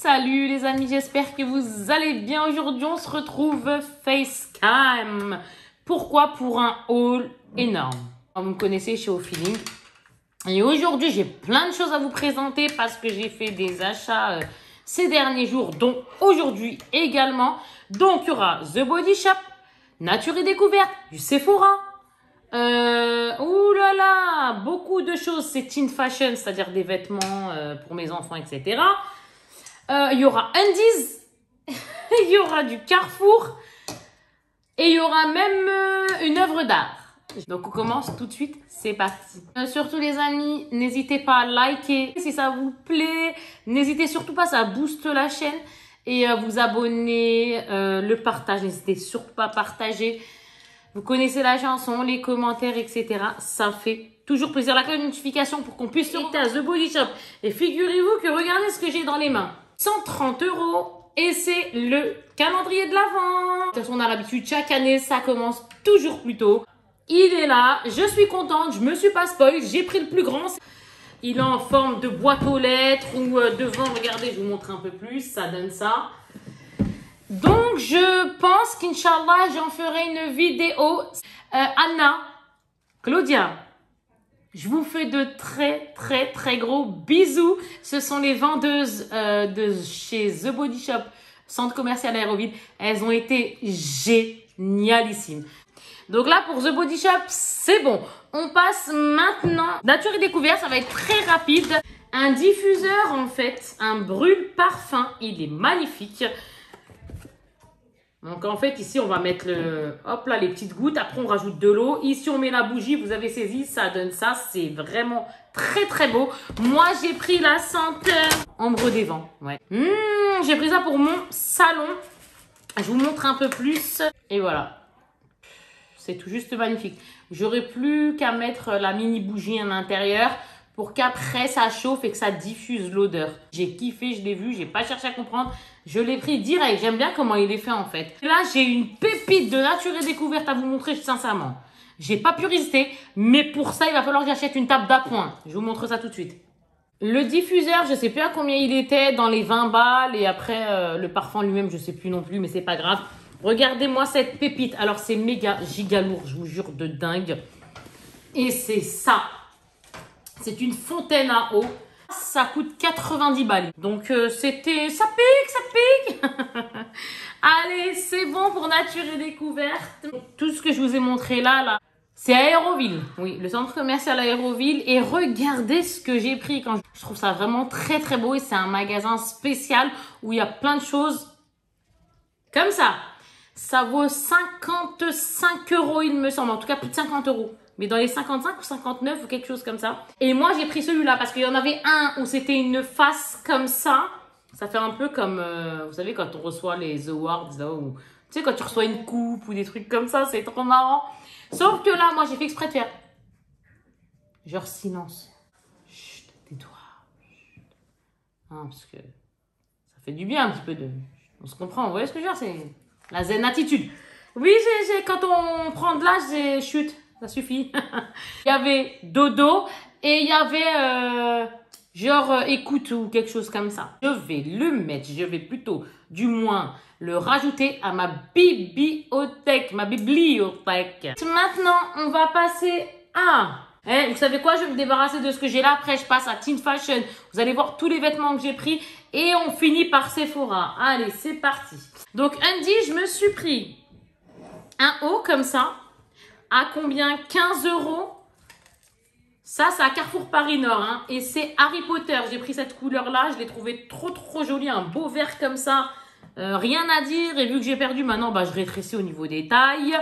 Salut les amis, j'espère que vous allez bien. Aujourd'hui, on se retrouve Facecam. Pourquoi? Pour un haul énorme. Vous me connaissez, je suis au feeling. Et aujourd'hui, j'ai plein de choses à vous présenter parce que j'ai fait des achats ces derniers jours, dont aujourd'hui également. Donc, il y aura The Body Shop, Nature et Découverte, du Sephora. Ouh là là, beaucoup de choses. C'est teen fashion, c'est-à-dire des vêtements pour mes enfants, etc. Il y aura Undies, il y aura du Carrefour et il y aura même une œuvre d'art. Donc on commence tout de suite, c'est parti. Surtout les amis, n'hésitez pas à liker si ça vous plaît. N'hésitez surtout pas, ça booste la chaîne. Et vous abonner, le partage, n'hésitez surtout pas à partager. Vous connaissez la chanson, les commentaires, etc. Ça fait toujours plaisir. La cloche de notification pour qu'on puisse se connecter à The Body Shop. Et figurez-vous que regardez ce que j'ai dans les mains. 130 € et c'est le calendrier de l'Avent. De toute façon, on a l'habitude, chaque année, ça commence toujours plus tôt. Il est là, je suis contente, je me suis pas spoil, j'ai pris le plus grand. Il est en forme de boîte aux lettres ou devant, regardez, je vous montre un peu plus, ça donne ça. Donc, je pense qu'Inch'Allah, j'en ferai une vidéo. Anna, Claudia, je vous fais de très gros bisous. Ce sont les vendeuses de chez The Body Shop, centre commercial Aéroville. Elles ont été génialissimes. Donc là, pour The Body Shop, c'est bon. On passe maintenant. Nature et Découverte, ça va être très rapide. Un diffuseur, en fait, un brûle-parfum. Il est magnifique. Donc en fait, ici, on va mettre hop là, les petites gouttes. Après, on rajoute de l'eau. Ici, on met la bougie. Vous avez saisi, ça donne ça. C'est vraiment très beau. Moi, j'ai pris la senteur Ambre des Vents. Ouais. J'ai pris ça pour mon salon. Je vous montre un peu plus. Et voilà. C'est tout juste magnifique. J'aurais plus qu'à mettre la mini bougie à l'intérieur pour qu'après ça chauffe et que ça diffuse l'odeur. J'ai kiffé, je l'ai vu, j'ai pas cherché à comprendre. Je l'ai pris direct. J'aime bien comment il est fait en fait. Là, j'ai une pépite de Nature et Découverte à vous montrer sincèrement. J'ai pas pu résister, mais pour ça, il va falloir que j'achète une table d'appoint. Je vous montre ça tout de suite. Le diffuseur, je sais plus à combien il était, dans les 20 balles. Et après, le parfum lui-même, je sais plus non plus, mais c'est pas grave. Regardez-moi cette pépite. Alors, c'est méga giga lourd, je vous jure, de dingue. Et c'est ça. C'est une fontaine à eau. Ça coûte 90 balles. Donc, c'était... Ça pique Allez, c'est bon pour Nature et Découverte. Tout ce que je vous ai montré là, c'est Aéroville. Oui, le centre commercial Aéroville. Et regardez ce que j'ai pris. Je trouve ça vraiment très beau. Et c'est un magasin spécial où il y a plein de choses comme ça. Ça vaut 55 €, il me semble. En tout cas, plus de 50 €. Mais dans les 55 ou 59 ou quelque chose comme ça. Et moi, j'ai pris celui-là parce qu'il y en avait un où c'était une face comme ça. Ça fait un peu comme, vous savez, quand on reçoit les awards, là, ou, tu sais, quand tu reçois une coupe ou des trucs comme ça, c'est trop marrant. Sauf que là, moi, j'ai fait exprès de faire genre silence. Chut, tais-toi. Hein, parce que ça fait du bien un petit peu de... On se comprend, vous voyez ce que je veux dire? C'est la zen attitude. Oui, quand on prend de l'âge, c'est chute. Ça suffit. Il y avait dodo et il y avait genre écoute ou quelque chose comme ça. Je vais le mettre, je vais plutôt du moins le rajouter à ma bibliothèque. Maintenant, on va passer à... vous savez quoi? Je vais me débarrasser de ce que j'ai là. Après, je passe à Teen Fashion. Vous allez voir tous les vêtements que j'ai pris. Et on finit par Sephora. Allez, c'est parti. Donc, Undies, je me suis pris un haut comme ça. À combien? 15 €. Ça, c'est à Carrefour Paris Nord. Hein. Et c'est Harry Potter. J'ai pris cette couleur-là. Je l'ai trouvé trop jolie. Un beau vert comme ça. Rien à dire. Et vu que j'ai perdu, maintenant, bah, je rétrécis au niveau des tailles.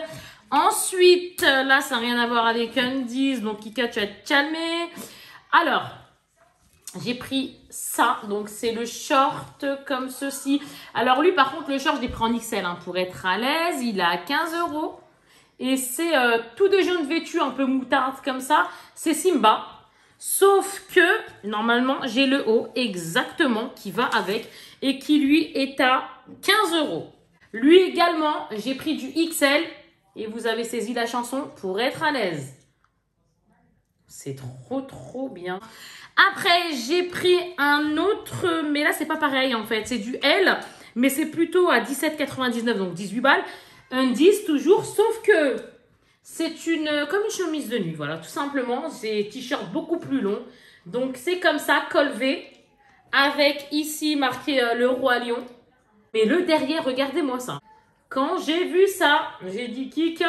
Ensuite, là, ça n'a rien à voir avec Undies. Donc, Kika, tu vas te calmer. Alors, j'ai pris ça. Donc, c'est le short comme ceci. Alors, lui, par contre, le short, je l'ai pris en XL hein, pour être à l'aise. Il est à 15 €. Et c'est tout de jaune vêtu, un peu moutarde comme ça. C'est Simba. Sauf que, normalement, j'ai le haut exactement qui va avec. Et qui, lui, est à 15 €. Lui également, j'ai pris du XL. Et vous avez saisi la chanson pour être à l'aise. C'est trop bien. Après, j'ai pris un autre, mais là, c'est pas pareil en fait. C'est du L, mais c'est plutôt à 17,99, donc 18 balles. Un 10 toujours, sauf que c'est comme une chemise de nuit, voilà, tout simplement. C'est t-shirt beaucoup plus long. Donc, c'est comme ça, col V, avec ici marqué le roi lion. Mais le derrière, regardez-moi ça. Quand j'ai vu ça, j'ai dit, Kika,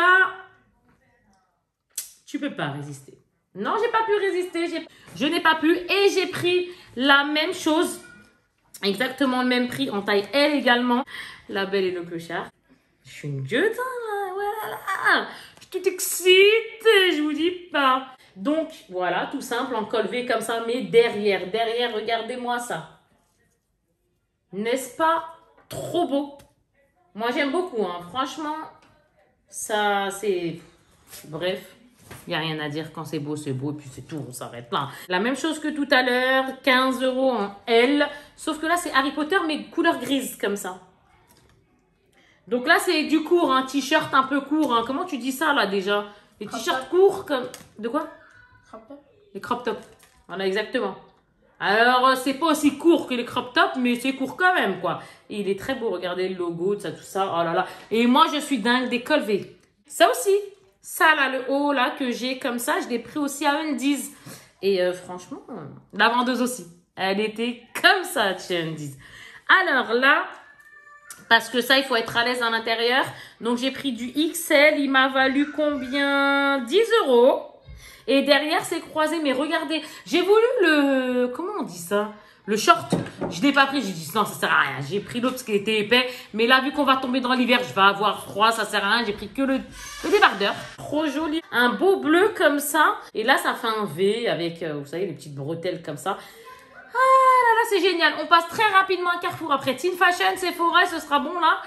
tu peux pas résister. Non, j'ai pas pu résister. Je n'ai pas pu et j'ai pris la même chose. Exactement le même prix en taille L également. La Belle et le Clochard. Je suis une gueule, hein, voilà. Je suis toute excitée, je vous dis pas. Donc, voilà, tout simple, en col V comme ça, mais derrière, regardez-moi ça. N'est-ce pas trop beau? Moi, j'aime beaucoup, hein. Franchement, ça, c'est... Bref. Il n'y a rien à dire, quand c'est beau, et puis c'est tout, on s'arrête là. La même chose que tout à l'heure, 15 € en L, sauf que là c'est Harry Potter mais couleur grise comme ça. Donc là c'est du court, un t-shirt un peu court, hein. Comment tu dis ça là déjà? Les t-shirts courts comme... De quoi? Crop top. Les crop top, voilà exactement. Alors c'est pas aussi court que les crop top, mais c'est court quand même quoi. Et il est très beau, regardez le logo, tout ça, oh là là. Et moi je suis dingue des col V. Ça aussi. Ça, là, le haut, là, que j'ai comme ça, je l'ai pris aussi à Undies. Et franchement, la vendeuse aussi. Elle était comme ça chez Undies. Alors là, parce que ça, il faut être à l'aise à l'intérieur. Donc, j'ai pris du XL. Il m'a valu combien? 10 €. Et derrière, c'est croisé. Mais regardez, j'ai voulu le... Comment on dit ça? Le short, je l'ai pas pris, j'ai dit non, ça sert à rien. J'ai pris l'autre parce qu'il était épais. Mais là, vu qu'on va tomber dans l'hiver, je vais avoir froid, ça sert à rien. J'ai pris que le débardeur. Trop joli. Un beau bleu comme ça. Et là, ça fait un V avec, vous savez, les petites bretelles comme ça. Ah là là, c'est génial. On passe très rapidement à Carrefour. Après Teen Fashion, Sephora, ce sera bon là.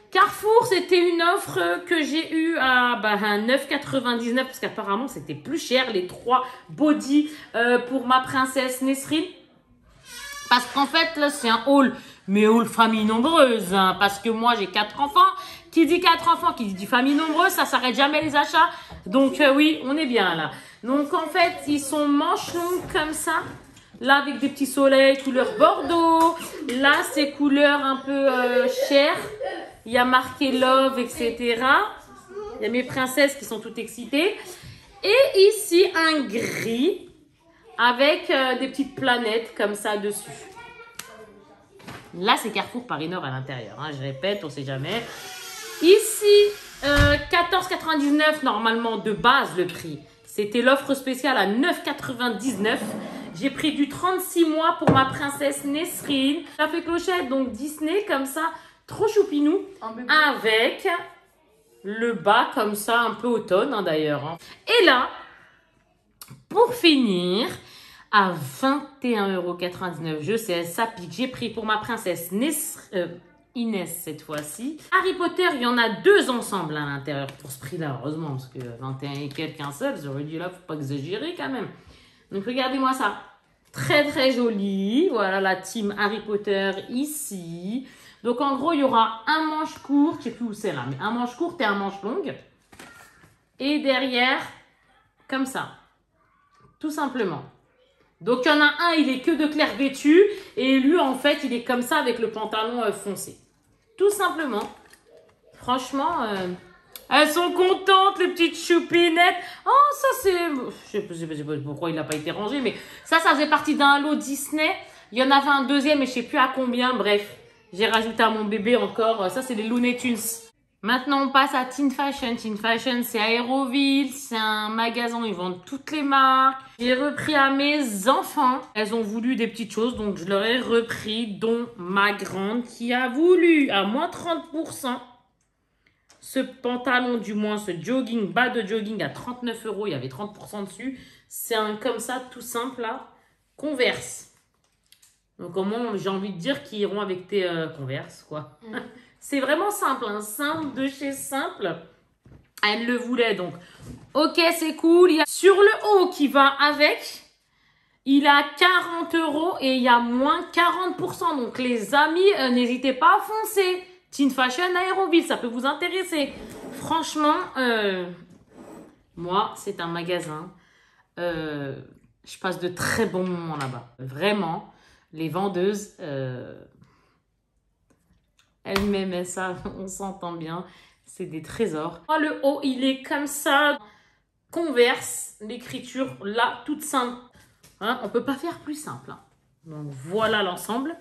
Carrefour, c'était une offre que j'ai eue à 9,99 parce qu'apparemment, c'était plus cher. Les 3 body pour ma princesse Nesrine. Parce qu'en fait, là, c'est un haul, mais haul famille nombreuse. Hein, parce que moi, j'ai 4 enfants. Qui dit 4 enfants, qui dit famille nombreuse, ça s'arrête jamais les achats. Donc, oui, on est bien là. Donc, en fait, ils sont manches longues comme ça. Là, avec des petits soleils, couleur bordeaux. Là, c'est couleur un peu chair. Il y a marqué love, etc. Il y a mes princesses qui sont toutes excitées. Et ici, un gris. Avec des petites planètes comme ça dessus. Là, c'est Carrefour Paris Nord à l'intérieur. Hein, je répète, on ne sait jamais. Ici, 14,99 normalement de base le prix. C'était l'offre spéciale à 9,99. J'ai pris du 36 mois pour ma princesse Nesrine. Ça fait clochette, donc Disney comme ça, trop choupinou. Avec le bas comme ça, un peu automne hein, d'ailleurs. Hein. Et là, pour finir, à 21,99 €, je sais, ça pique. J'ai pris pour ma princesse Inès cette fois-ci. Harry Potter, il y en a 2 ensemble à l'intérieur pour ce prix-là, heureusement, parce que 21 et quelqu'un seul, j'aurais dit là, faut pas exagérer quand même. Donc regardez-moi ça, très très joli. Voilà la team Harry Potter ici. Donc en gros, il y aura un manche court, je sais plus où c'est là, mais un manche court et un manche longue. Et derrière, comme ça. Tout simplement. Donc, il y en a un, il est que de clair vêtu. Et lui, en fait, il est comme ça avec le pantalon foncé. Tout simplement. Franchement, elles sont contentes, les petites choupinettes. Oh, ça, c'est... Je sais pas pourquoi il n'a pas été rangé. Mais ça faisait partie d'un lot Disney. Il y en avait un deuxième, mais je ne sais plus à combien. Bref, j'ai rajouté à mon bébé encore. Ça, c'est les Looney Tunes. Maintenant, on passe à Teen Fashion. Teen Fashion, c'est Aéroville. C'est un magasin où ils vendent toutes les marques. J'ai repris à mes enfants. Elles ont voulu des petites choses, donc je leur ai repris, dont ma grande qui a voulu à moins 30%. Ce pantalon, du moins ce jogging, bas de jogging à 39 €. Il y avait 30% dessus. C'est un comme ça, tout simple là. Converse. Donc, comment j'ai envie de dire qu'ils iront avec tes Converse, quoi. C'est vraiment simple, hein, simple de chez simple. Elle le voulait donc. Ok, c'est cool. Il y a sur le haut qui va avec, il a 40 € et il y a moins 40%. Donc les amis, n'hésitez pas à foncer. Teen Fashion Aéroville, ça peut vous intéresser. Franchement, moi, c'est un magasin Je passe de très bons moments là-bas. Vraiment, les vendeuses, elles m'aimaient ça, on s'entend bien. C'est des trésors. Le haut, il est comme ça. Converse, l'écriture là, toute simple. Hein, on peut pas faire plus simple. Hein. Donc voilà l'ensemble.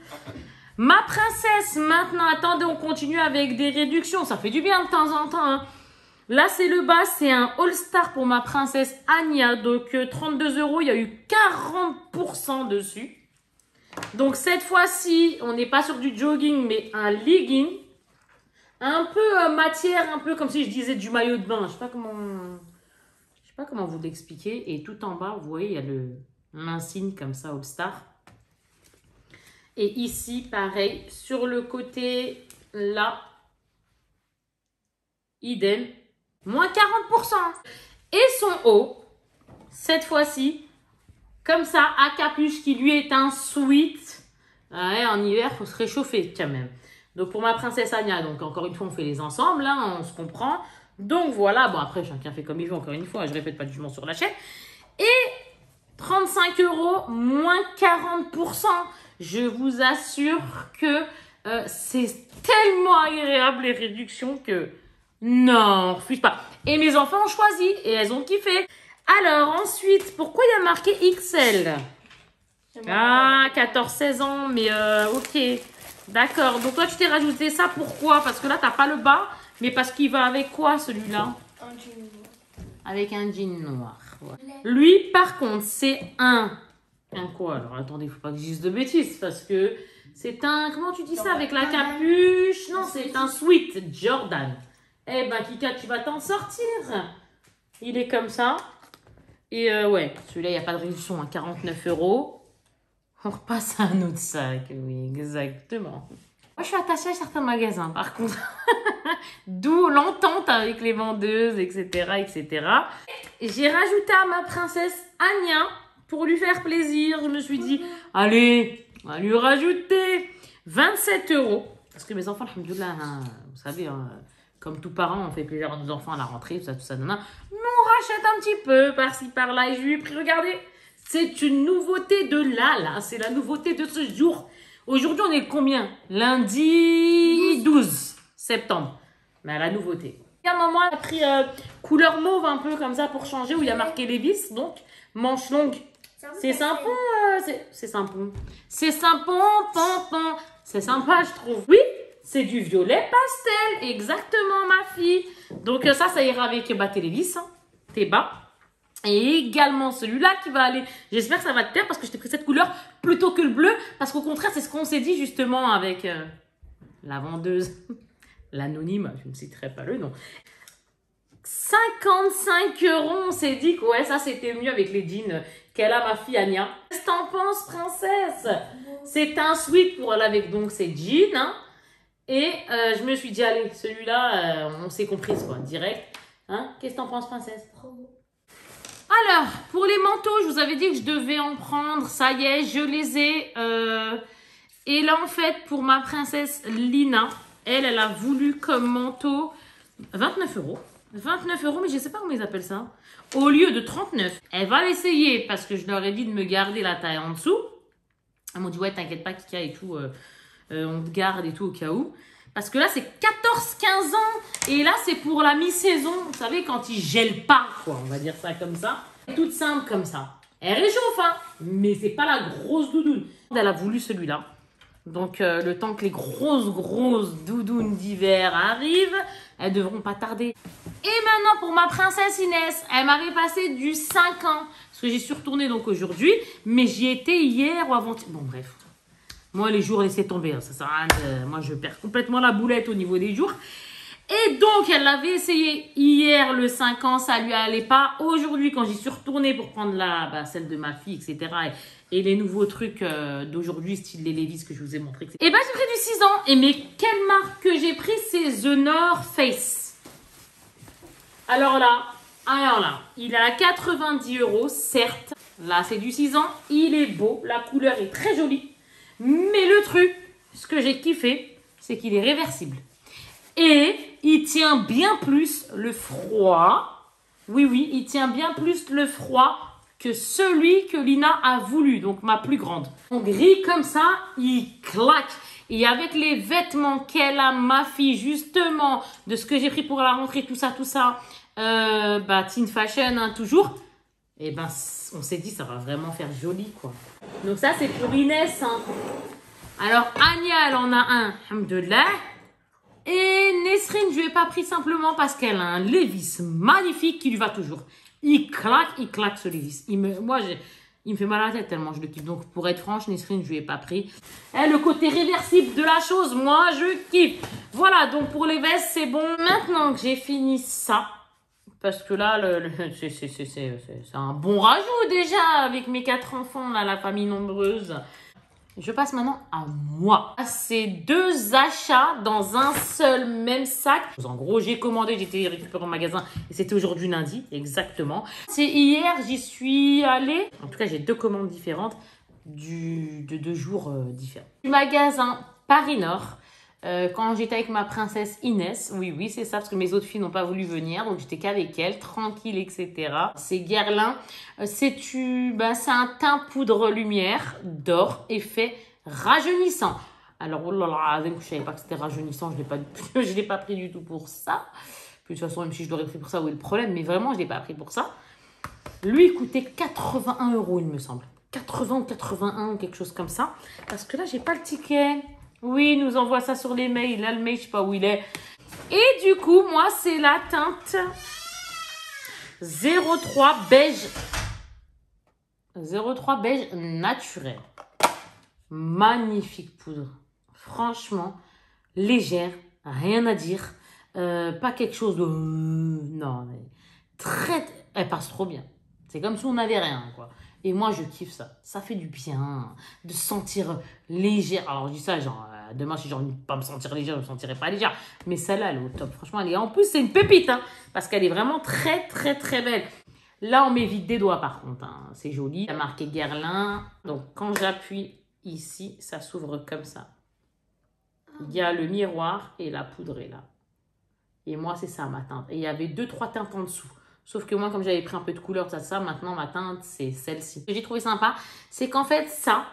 Ma princesse, maintenant, attendez, on continue avec des réductions. Ça fait du bien de temps en temps. Hein. Là, c'est le bas, c'est un All-Star pour ma princesse Anya. Donc 32 €, il y a eu 40% dessus. Donc cette fois-ci, on n'est pas sur du jogging, mais un legging. Un peu matière, un peu comme si je disais du maillot de bain. Je sais pas comment vous l'expliquer. Et tout en bas, vous voyez, il y a l'insigne comme ça, All Star. Et ici, pareil, sur le côté, là, idem, moins 40%. Et son haut, cette fois-ci, comme ça, à capuche, qui lui est un sweat. Ouais, en hiver, il faut se réchauffer quand même. Donc, pour ma princesse Anya, donc encore une fois, on fait les ensembles, hein, on se comprend. Donc, voilà. Bon, après, chacun fait comme il veut, encore une fois. Je répète pas de jugement sur la chaîne. Et 35 €, moins 40%. Je vous assure que c'est tellement agréable, les réductions, que non, on refuse pas. Et mes enfants ont choisi et elles ont kiffé. Alors, ensuite, pourquoi il y a marqué XL? Ah, 14-16 ans, mais ok. D'accord, donc toi tu t'es rajouté ça, pourquoi? Parce que là t'as pas le bas, mais parce qu'il va avec quoi celui-là? Un jean noir. Avec un jean noir. Ouais. Lui par contre c'est un quoi? Alors attendez, il faut pas que je dise de bêtises parce que c'est un, comment tu dis ça avec la capuche? Non, c'est un sweat Jordan. Eh ben Kika, tu vas t'en sortir. Il est comme ça. Et ouais, celui-là il n'y a pas de réduction, hein, 49 €. On repasse à un autre sac, oui, exactement. Moi, je suis attachée à certains magasins, par contre. D'où l'entente avec les vendeuses, etc., etc. J'ai rajouté à ma princesse Anya, pour lui faire plaisir. Je me suis dit, allez, on va lui rajouter 27 €. Parce que mes enfants, alhamdoulilah, hein, vous savez, hein, comme tous parents, on fait plaisir à nos enfants à la rentrée, tout ça, nana. Mais on rachète un petit peu, par-ci, par-là. Et je lui ai pris, regardez. C'est une nouveauté de là. C'est la nouveauté de ce jour. Aujourd'hui, on est combien? Lundi 12 septembre. Mais la nouveauté. À un moment, on a pris couleur mauve un peu comme ça pour changer, où il y a marqué Levi's. Donc, manche longue. C'est sympa. C'est sympa. C'est sympa, pompon. C'est sympa, je trouve. Oui, c'est du violet pastel. Exactement, ma fille. Donc, ça ira avec tes Levi's. Hein, tes bas. Et également celui-là qui va aller. J'espère que ça va te plaire parce que je t'ai pris cette couleur plutôt que le bleu. Parce qu'au contraire, c'est ce qu'on s'est dit justement avec la vendeuse, l'anonyme, je ne citerai pas le nom. 55 €, on s'est dit que ouais, ça c'était mieux avec les jeans qu'elle a, ma fille Anya. Qu'est-ce que t'en penses, princesse? C'est un sweat pour elle avec donc ses jeans. Hein. Et je me suis dit, allez, celui-là, on s'est comprise quoi, direct. Hein. Qu'est-ce que t'en penses, princesse? Trop beau. Alors, pour les manteaux, je vous avais dit que je devais en prendre. Ça y est, je les ai. Et là, en fait, pour ma princesse Lina, elle a voulu comme manteau 29 €. 29 €, mais je ne sais pas comment ils appellent ça. Au lieu de 39. Elle va l'essayer parce que je leur ai dit de me garder la taille en dessous. Elles m'ont dit, ouais, t'inquiète pas, Kika et tout. On te garde et tout au cas où. Parce que là, c'est 14-15 ans. Et là, c'est pour la mi-saison. Vous savez, quand ils gèlent pas, quoi. On va dire ça comme ça. Toute simple comme ça. Elle réchauffe, hein. Mais c'est pas la grosse doudoune. Elle a voulu celui-là. Donc, le temps que les grosses doudounes d'hiver arrivent, elles devront pas tarder. Et maintenant, pour ma princesse Inès, elle m'avait passé du 5 ans. Parce que j'y suis retournée donc aujourd'hui. Mais j'y étais hier ou avant-hier. Bon, bref. Moi, les jours, laissez tomber. Ça sert à rien de... Moi, je perds complètement la boulette au niveau des jours. Et donc, elle l'avait essayé hier, le 5 ans. Ça lui allait pas. Aujourd'hui, quand j'y suis retournée pour prendre celle de ma fille, etc. Et les nouveaux trucs d'aujourd'hui, style les Levi's que je vous ai montré. Et ben, j'ai pris du 6 ans. Et mais quelle marque que j'ai pris? C'est The North Face. Alors là, il est à 90 €, certes. Là, c'est du 6 ans. Il est beau. La couleur est très jolie. Mais le truc, ce que j'ai kiffé, c'est qu'il est réversible. Et il tient bien plus le froid. Oui, il tient bien plus le froid que celui que Lina a voulu, donc ma plus grande. En gris comme ça, il claque. Et avec les vêtements qu'elle a, ma fille, justement, de ce que j'ai pris pour la rentrée, tout ça, teen fashion, hein, toujours. Et ben, on s'est dit, ça va vraiment faire joli, quoi. Donc ça, c'est pour Inès, hein. Alors, Anya, elle en a un, alhamdoulilah. Et Nesrine, je lui ai pas pris simplement parce qu'elle a un Levi's magnifique qui lui va toujours. Il claque ce Levi's. Il me fait mal à la tête tellement je le kiffe. Donc, pour être franche, Nesrine, je lui ai pas pris. Et le côté réversible de la chose, moi, je kiffe. Voilà, donc pour les vestes, c'est bon. Maintenant que j'ai fini ça, parce que là, c'est un bon rajout déjà avec mes 4 enfants, là, la famille nombreuse. Je passe maintenant à moi. C'est 2 achats dans un seul même sac. En gros, j'ai commandé, j'étais récupéré au magasin et c'était aujourd'hui lundi, exactement. C'est hier, j'y suis allée. En tout cas, j'ai 2 commandes différentes de 2 jours différents. Du magasin Paris Nord. Quand j'étais avec ma princesse Inès, oui, c'est ça, parce que mes autres filles n'ont pas voulu venir, donc j'étais qu'avec elle, tranquille, etc. C'est Guerlain. C'est un teint poudre lumière d'or, effet rajeunissant. Alors, oh là là, je ne savais pas que c'était rajeunissant, je l'ai pas pris du tout pour ça. Puis, de toute façon, même si je l'aurais pris pour ça, où est le problème? Mais vraiment, je ne l'ai pas pris pour ça. Lui, il coûtait 81 €, il me semble. 80 ou 81, quelque chose comme ça. Parce que là, j'ai pas le ticket. Oui, il nous envoie ça sur les mails. Là, le mail, je sais pas où il est. Et du coup, moi, c'est la teinte 03 beige. 03 beige naturel. Magnifique poudre. Franchement, légère. Rien à dire. Pas quelque chose de... non, mais très... Elle passe trop bien. C'est comme si on n'avait rien, quoi. Et moi, je kiffe ça. Ça fait du bien de se sentir légère. Alors, je dis ça, genre, demain, si j'ai envie de pas me sentir légère, je me sentirai pas légère. Mais celle-là, elle est au top. Franchement, elle est... En plus, c'est une pépite, hein, parce qu'elle est vraiment très, très, très belle. Là, on m'évite des doigts, par contre. Hein. C'est joli. Il y a marqué Guerlain. Donc, quand j'appuie ici, ça s'ouvre comme ça. Il y a le miroir et la poudre est là. Et moi, c'est ça, ma teinte. Et il y avait 2-3 teintes en dessous. Sauf que moi, comme j'avais pris un peu de couleur, ça, maintenant, ma teinte, c'est celle-ci. Ce que j'ai trouvé sympa, c'est qu'en fait, ça,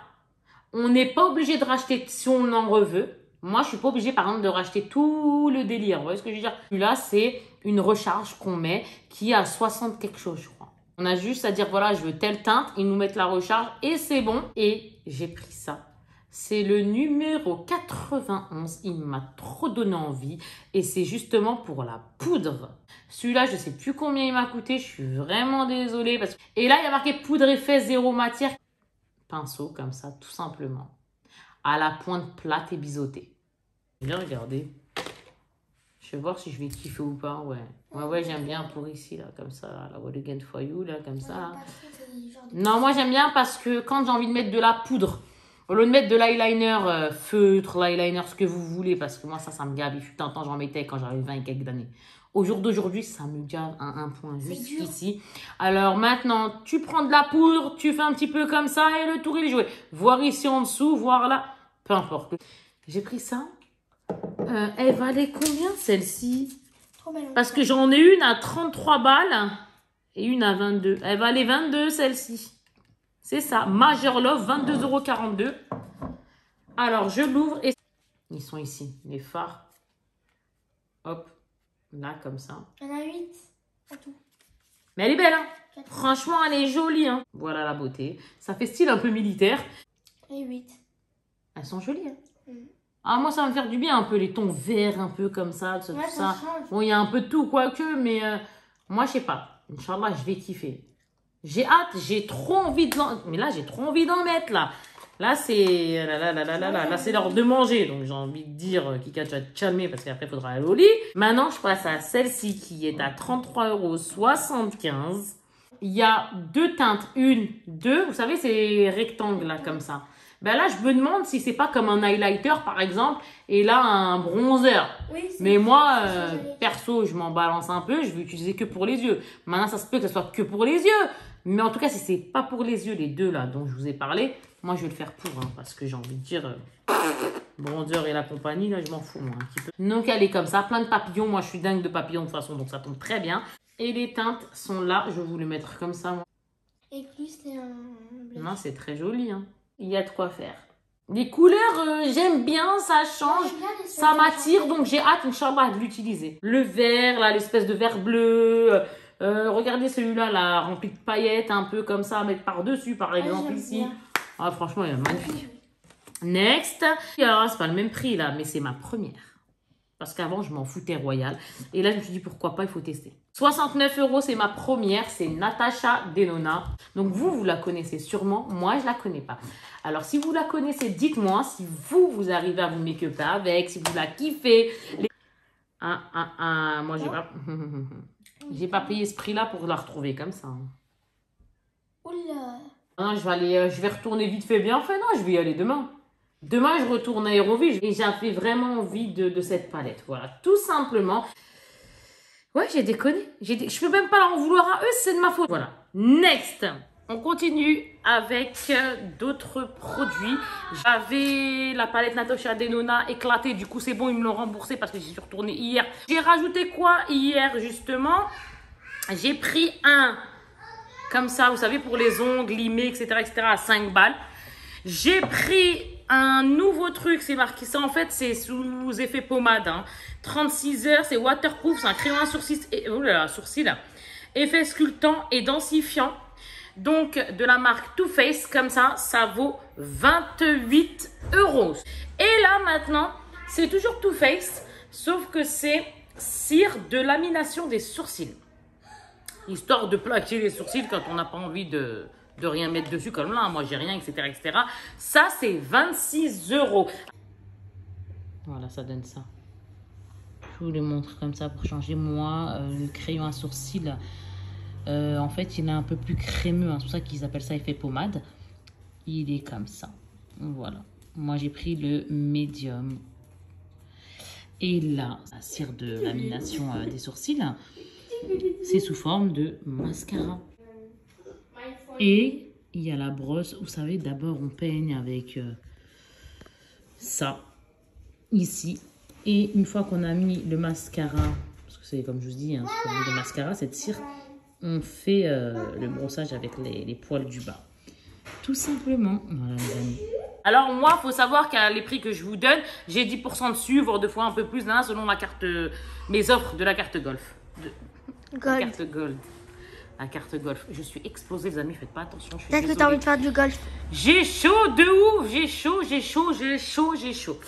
on n'est pas obligé de racheter si on en reveut. Moi, je suis pas obligée, par exemple, de racheter tout le délire. Vous voyez ce que je veux dire? Là, c'est une recharge qu'on met qui a 60 quelque chose, je crois. On a juste à dire, voilà, je veux telle teinte. Ils nous mettent la recharge et c'est bon. Et j'ai pris ça. C'est le numéro 91. Il m'a trop donné envie. Et c'est justement pour la poudre. Celui-là, je ne sais plus combien il m'a coûté. Je suis vraiment désolée. Et là, il y a marqué poudre effet zéro matière. Pinceau, comme ça, tout simplement. À la pointe plate et biseautée. Bien regarder. Je vais voir si je vais kiffer ou pas. Ouais, j'aime bien pour ici, là, comme ça. La What Again For You, là, comme ça. Non, moi, j'aime bien parce que quand j'ai envie de mettre de la poudre, au lieu de mettre de l'eyeliner feutre, l'eyeliner, ce que vous voulez, parce que moi, ça me gave. Il fut un temps, j'en mettais quand j'avais 20 et quelques années. Au jour d'aujourd'hui, ça me gave à un point juste ici. Alors maintenant, tu prends de la poudre, tu fais un petit peu comme ça et le tour, il est joué. Voir ici en dessous, voir là, peu importe. J'ai pris ça. Elle valait combien celle-ci? Parce que j'en ai une à 33 balles et une à 22. Elle valait 22 celle-ci. C'est ça, Major Love, 22,42 €. Alors, je l'ouvre et... Ils sont ici, les fards. Hop, là, comme ça. Il y en a 8 en tout. Mais elle est belle, hein. Franchement, elle est jolie, hein. Voilà la beauté. Ça fait style un peu militaire. Et 8. Elles sont jolies, hein. Ah, moi, ça va me faire du bien, un peu les tons verts, un peu comme ça, tout ça. Bon, il y a un peu de tout, quoique, mais moi, je sais pas. Inch'Allah, je vais kiffer. J'ai hâte, j'ai trop envie de... Mais là, j'ai trop envie d'en mettre, là. Là, c'est... Là, c'est l'heure de manger. Donc, j'ai envie de dire, Kika, tu vas te calmer parce qu'après, il faudra aller au lit. Maintenant, je passe à celle-ci qui est à 33,75 €. Il y a 2 teintes. 1, 2. Vous savez, ces rectangles, là, comme ça. Ben là, je me demande si c'est pas comme un highlighter, par exemple, et là, un bronzer. Oui, mais moi, perso, je m'en balance un peu. Je vais utiliser que pour les yeux. Maintenant, ça se peut que ce soit que pour les yeux. Mais en tout cas, si c'est pas pour les yeux, les deux là dont je vous ai parlé, moi, je vais le faire pour. Hein, parce que j'ai envie de dire, bronzer et la compagnie, là, je m'en fous, moi, un petit peu. Donc, elle est comme ça. Plein de papillons. Moi, je suis dingue de papillons de toute façon. Donc, ça tombe très bien. Et les teintes sont là. Je vais vous les mettre comme ça, moi. Et plus les blush. Non, c'est très joli. Hein. Il y a de quoi faire. Les couleurs, j'aime bien, ça change. J'aime bien les Ça m'attire, donc j'ai hâte, Inch'Allah, de l'utiliser. Le vert, là, l'espèce de vert bleu. Regardez celui-là, là, rempli de paillettes, un peu comme ça, à mettre par-dessus, par exemple, j'aime ici. bien. Ah, franchement, il est magnifique. Next. Alors, c'est pas le même prix, là, mais c'est ma première. Parce qu'avant, je m'en foutais royal. Et là, je me suis dit, pourquoi pas, il faut tester. 69 €, c'est ma première. C'est Natasha Denona. Donc, vous la connaissez sûrement. Moi, je la connais pas. Alors, si vous la connaissez, dites-moi si vous arrivez à vous make-up avec, si vous la kiffez. Moi, j'ai pas... j'ai pas payé ce prix-là pour la retrouver comme ça. Oula. Non, je vais retourner vite fait bien fait. Non, je vais y aller demain. Demain, je retourne à Aéroville et j'avais vraiment envie de cette palette. Voilà, tout simplement. Ouais, j'ai déconné. Je peux même pas leur en vouloir à eux, c'est de ma faute. Voilà. Next. On continue avec d'autres produits. J'avais la palette Natasha Denona éclatée. Du coup, c'est bon, ils me l'ont remboursée parce que j'y suis retournée hier. J'ai rajouté quoi hier, justement? J'ai pris un, comme ça, vous savez, pour les ongles, limés, etc., à 5 balles. J'ai pris un nouveau truc, c'est marqué ça, en fait, c'est sous effet pommade. Hein. 36 heures, c'est waterproof, c'est un crayon à sourcil, effet sculptant et densifiant. Donc, de la marque Too Faced, comme ça vaut 28 €. Et là, maintenant, c'est toujours Too Faced, sauf que c'est cire de lamination des sourcils. Histoire de plaquer les sourcils quand on n'a pas envie de rien mettre dessus comme là. Moi, j'ai rien, etc., etc. Ça, c'est 26 €. Voilà, ça donne ça. Je vous les montre comme ça pour changer. Moi, le crayon à sourcils, en fait, il est un peu plus crémeux. Hein. C'est pour ça qu'ils appellent ça effet pommade. Il est comme ça. Voilà. Moi, j'ai pris le médium. Et là, la cire de lamination des sourcils, c'est sous forme de mascara. Et il y a la brosse. Vous savez, d'abord, on peigne avec ça, ici. Et une fois qu'on a mis le mascara, parce que c'est comme je vous dis, hein, comme le mascara, cette cire, on fait le brossage avec les poils du bas. Tout simplement. Voilà, les amis. Alors, moi, il faut savoir qu'à les prix que je vous donne, j'ai 10% dessus, voire 2 fois un peu plus, là, selon la carte, mes offres de la carte golf. La carte gold. La carte golf. Je suis explosée, les amis, faites pas attention. Peut-être que tu as envie de faire du golf. J'ai chaud de ouf. J'ai chaud.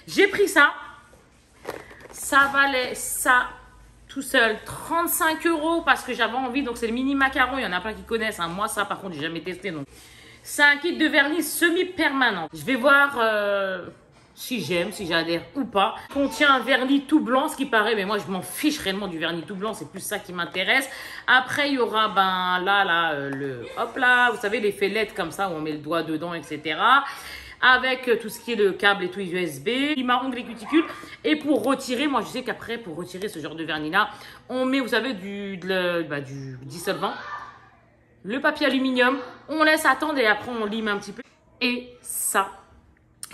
J'ai pris ça. Ça valait ça tout seul 35 € parce que j'avais envie. Donc, c'est le mini macaron. Il y en a plein qui connaissent. Hein. Moi, ça, par contre, j'ai jamais testé. Donc, c'est un kit de vernis semi-permanent. Je vais voir si j'aime, si j'adhère ou pas. Contient un vernis tout blanc, ce qui paraît, mais moi je m'en fiche réellement du vernis tout blanc, c'est plus ça qui m'intéresse. Après, il y aura, hop là, vous savez, les fêlettes comme ça, où on met le doigt dedans, etc. Avec tout ce qui est le câble et tout USB, il ongles et cuticules. Et pour retirer, moi je sais qu'après, pour retirer ce genre de vernis-là, on met, vous savez, du dissolvant. Le papier aluminium, on laisse attendre et après on lime un petit peu. Et ça,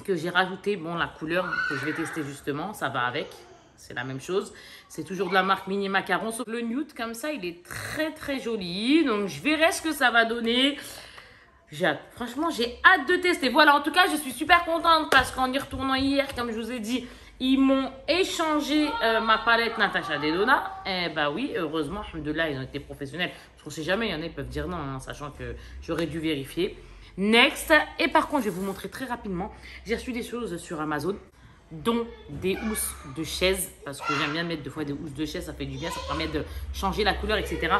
que j'ai rajouté, bon, la couleur que je vais tester justement, ça va avec, c'est la même chose. C'est toujours de la marque Mini Macaron, sauf le nude, comme ça, il est très joli. Donc, je verrai ce que ça va donner. Franchement, j'ai hâte de tester. Voilà, en tout cas, je suis super contente parce qu'en y retournant hier, comme je vous ai dit, ils m'ont échangé ma palette Natasha Denona. Eh bah oui, heureusement, alhamdoulilah, ils ont été professionnels. Parce qu'on sait jamais, il y en a, ils peuvent dire non, hein, sachant que j'aurais dû vérifier. Next. Et par contre, je vais vous montrer très rapidement. J'ai reçu des choses sur Amazon, dont des housses de chaise. Parce que j'aime bien mettre 2 fois des housses de chaise, ça fait du bien, ça permet de changer la couleur, etc.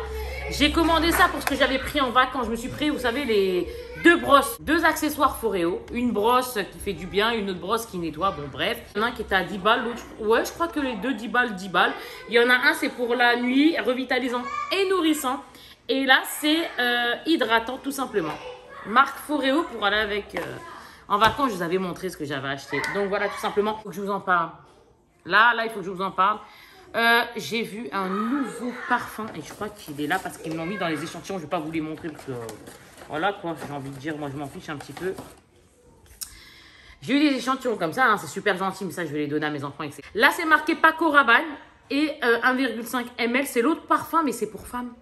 J'ai commandé ça parce que j'avais pris en vacances. Je me suis pris, vous savez, les 2 brosses, 2 accessoires Foreo. Une brosse qui fait du bien, une autre brosse qui nettoie. Bon, bref. Il y en a un qui était à 10 balles, l'autre, ouais, je crois que les deux 10 balles, 10 balles. Il y en a un, c'est pour la nuit, revitalisant et nourrissant. Et là, c'est hydratant, tout simplement. Marque Foreo pour aller avec... en vacances, je vous avais montré ce que j'avais acheté. Donc voilà, tout simplement, il faut que je vous en parle. Là, il faut que je vous en parle. J'ai vu un nouveau parfum. Et je crois qu'il est là parce qu'ils l'ont mis dans les échantillons. Je ne vais pas vous les montrer parce que... voilà quoi, j'ai envie de dire, moi je m'en fiche un petit peu. J'ai eu des échantillons comme ça, hein, c'est super gentil, mais ça je vais les donner à mes enfants. Etc. Là, c'est marqué Paco Rabanne et 1,5 ml. C'est l'autre parfum, mais c'est pour femmes.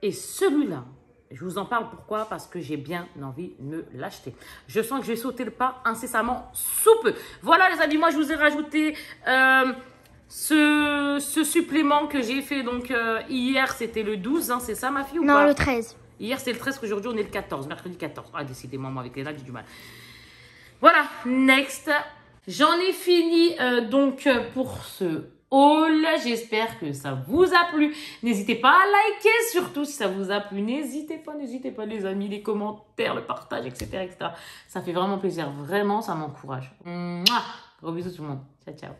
Et celui-là... Je vous en parle pourquoi? Parce que j'ai bien envie de me l'acheter. Je sens que je vais sauter le pas incessamment sous peu. Voilà les amis, moi je vous ai rajouté ce supplément que j'ai fait. Donc hier c'était le 12, hein, c'est ça ma fille ou Non, pas? le 13. Hier c'était le 13, qu'aujourd'hui on est le 14, mercredi 14. Ah décidément moi avec les dates j'ai du mal. Voilà, next. J'en ai fini donc pour ce haul. J'espère que ça vous a plu. N'hésitez pas à liker, surtout si ça vous a plu. N'hésitez pas les amis, les commentaires, le partage, etc., etc. Ça fait vraiment plaisir, vraiment, ça m'encourage. Mouah. Gros bisous tout le monde. Ciao, ciao.